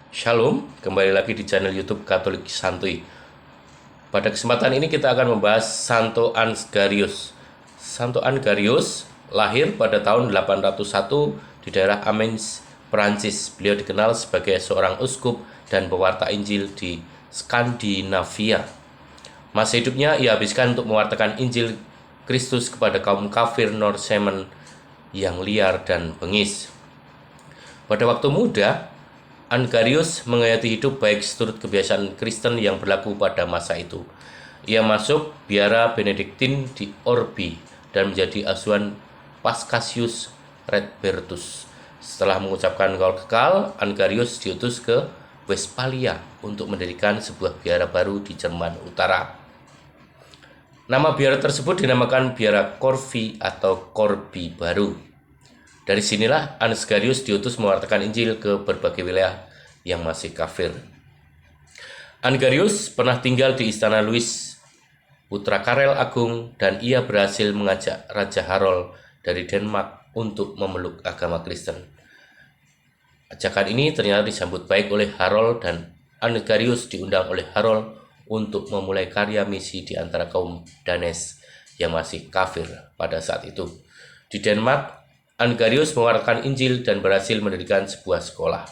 Shalom, kembali lagi di channel YouTube Katolik Santuy. Pada kesempatan ini kita akan membahas Santo Ansgarius. Santo Ansgarius lahir pada tahun 801 di daerah Amiens, Prancis. Beliau dikenal sebagai seorang uskup dan pewarta Injil di Skandinavia. Masa hidupnya ia habiskan untuk mewartakan Injil Kristus kepada kaum kafir Norsemen yang liar dan bengis. Pada waktu muda, Ansgarius menghayati hidup baik seturut kebiasaan Kristen yang berlaku pada masa itu. Ia masuk biara Benediktin di Orbi dan menjadi asuhan Paschasius Redbertus. Setelah mengucapkan kaul kekal, Ansgarius diutus ke Westphalia untuk mendirikan sebuah biara baru di Jerman Utara. Nama biara tersebut dinamakan Biara Corvi atau Corbi Baru. Dari sinilah Ansgarius diutus mewartakan Injil ke berbagai wilayah yang masih kafir. Ansgarius pernah tinggal di istana Louis, putra Karel Agung, dan ia berhasil mengajak Raja Harold dari Denmark untuk memeluk agama Kristen. Ajakan ini ternyata disambut baik oleh Harold dan Ansgarius diundang oleh Harold untuk memulai karya misi di antara kaum Danes yang masih kafir pada saat itu. Di Denmark, Ansgarius mewartakan Injil dan berhasil mendirikan sebuah sekolah.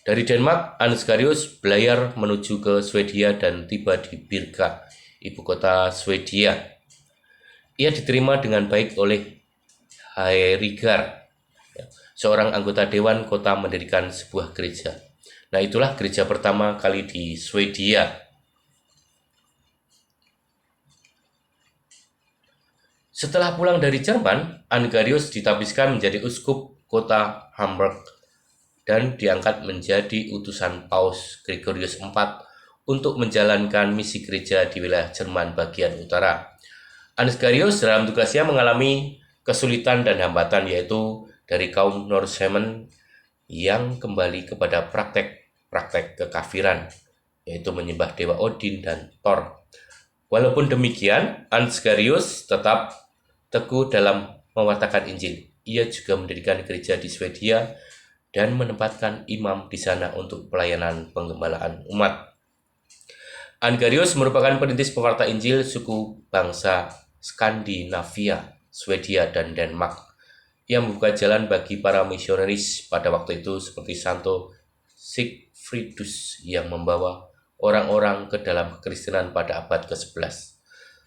Dari Denmark, Ansgarius belayar menuju ke Swedia dan tiba di Birka, ibu kota Swedia. Ia diterima dengan baik oleh Haerigar, seorang anggota dewan kota, mendirikan sebuah gereja. Nah, itulah gereja pertama kali di Swedia. Setelah pulang dari Jerman, Ansgarius ditabiskan menjadi uskup kota Hamburg dan diangkat menjadi utusan Paus Gregorius IV untuk menjalankan misi gereja di wilayah Jerman bagian utara. Ansgarius dalam tugasnya mengalami kesulitan dan hambatan, yaitu dari kaum Norsemen yang kembali kepada praktek kekafiran, yaitu menyembah dewa Odin dan Thor. Walaupun demikian, Ansgarius tetap teguh dalam mewartakan Injil. Ia juga mendirikan gereja di Swedia dan menempatkan imam di sana untuk pelayanan penggembalaan umat. Ansgarius merupakan perintis pewarta Injil suku bangsa Skandinavia, Swedia, dan Denmark. Ia membuka jalan bagi para misionaris pada waktu itu seperti Santo Sigfridus yang membawa orang-orang ke dalam kekristenan pada abad ke-11.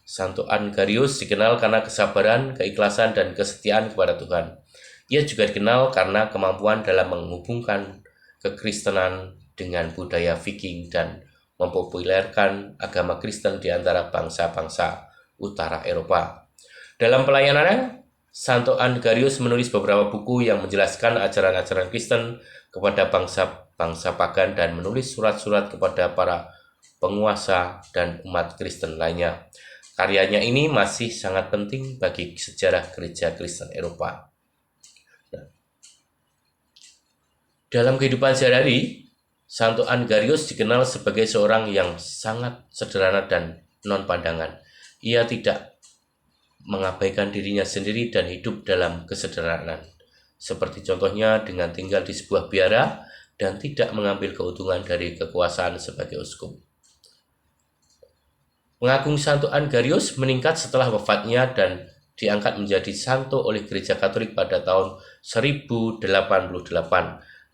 Santo Ansgarius dikenal karena kesabaran, keikhlasan, dan kesetiaan kepada Tuhan. Ia juga dikenal karena kemampuan dalam menghubungkan kekristenan dengan budaya Viking dan mempopulerkan agama Kristen di antara bangsa-bangsa utara Eropa. Dalam pelayanannya, Santo Ansgarius menulis beberapa buku yang menjelaskan ajaran-ajaran Kristen kepada bangsa-bangsa pagan dan menulis surat-surat kepada para penguasa dan umat Kristen lainnya. Karyanya ini masih sangat penting bagi sejarah gereja Kristen Eropa. Dalam kehidupan sehari-hari, Santo Ansgarius dikenal sebagai seorang yang sangat sederhana dan non-pandangan. Ia tidak mengabaikan dirinya sendiri dan hidup dalam kesederhanaan. Seperti contohnya dengan tinggal di sebuah biara dan tidak mengambil keuntungan dari kekuasaan sebagai uskup. Pengagung Santo Ansgarius meningkat setelah wafatnya dan diangkat menjadi santo oleh Gereja Katolik pada tahun 1088.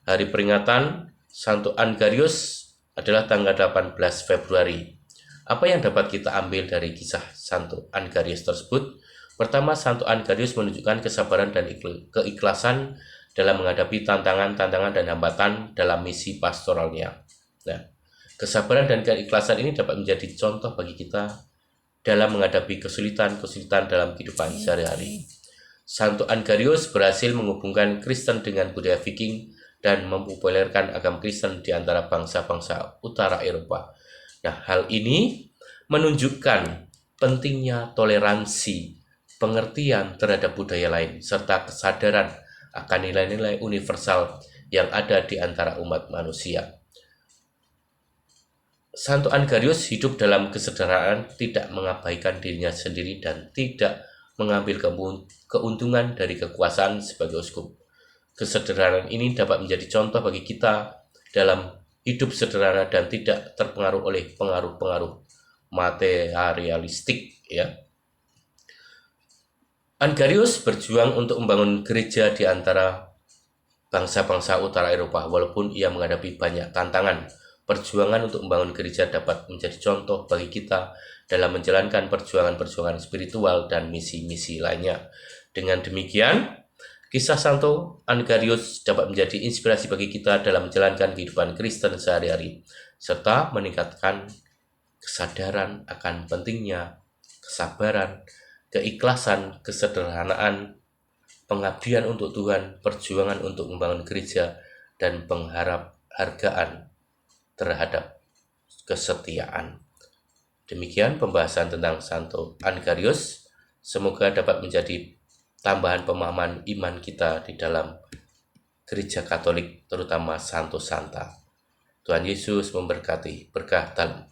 Hari peringatan Santo Ansgarius adalah tanggal 18 Februari. Apa yang dapat kita ambil dari kisah Santo Ansgarius tersebut? Pertama, Santo Ansgarius menunjukkan kesabaran dan keikhlasan dalam menghadapi tantangan-tantangan dan hambatan dalam misi pastoralnya. Nah, kesabaran dan keikhlasan ini dapat menjadi contoh bagi kita dalam menghadapi kesulitan-kesulitan dalam kehidupan sehari-hari. Santo Ansgarius berhasil menghubungkan Kristen dengan budaya Viking dan mempopulerkan agama Kristen di antara bangsa-bangsa utara Eropa. Nah, hal ini menunjukkan pentingnya toleransi, pengertian terhadap budaya lain, serta kesadaran akan nilai-nilai universal yang ada di antara umat manusia. Santo Ansgarius hidup dalam kesederhanaan, tidak mengabaikan dirinya sendiri dan tidak mengambil keuntungan dari kekuasaan sebagai uskup. Kesederhanaan ini dapat menjadi contoh bagi kita dalam hidup sederhana dan tidak terpengaruh oleh pengaruh-pengaruh materialistik, ya. Angarius berjuang untuk membangun gereja di antara bangsa-bangsa utara Eropa. Walaupun ia menghadapi banyak tantangan, perjuangan untuk membangun gereja dapat menjadi contoh bagi kita dalam menjalankan perjuangan-perjuangan spiritual dan misi-misi lainnya. Dengan demikian, kisah Santo Angarius dapat menjadi inspirasi bagi kita dalam menjalankan kehidupan Kristen sehari-hari, serta meningkatkan kesadaran akan pentingnya kesabaran, keikhlasan, kesederhanaan, pengabdian untuk Tuhan, perjuangan untuk membangun gereja, dan penghargaan terhadap kesetiaan. Demikian pembahasan tentang Santo Angarius. Semoga dapat menjadi tambahan pemahaman iman kita di dalam Gereja Katolik, terutama Santo Santa. Tuhan Yesus memberkati. Berkah dalam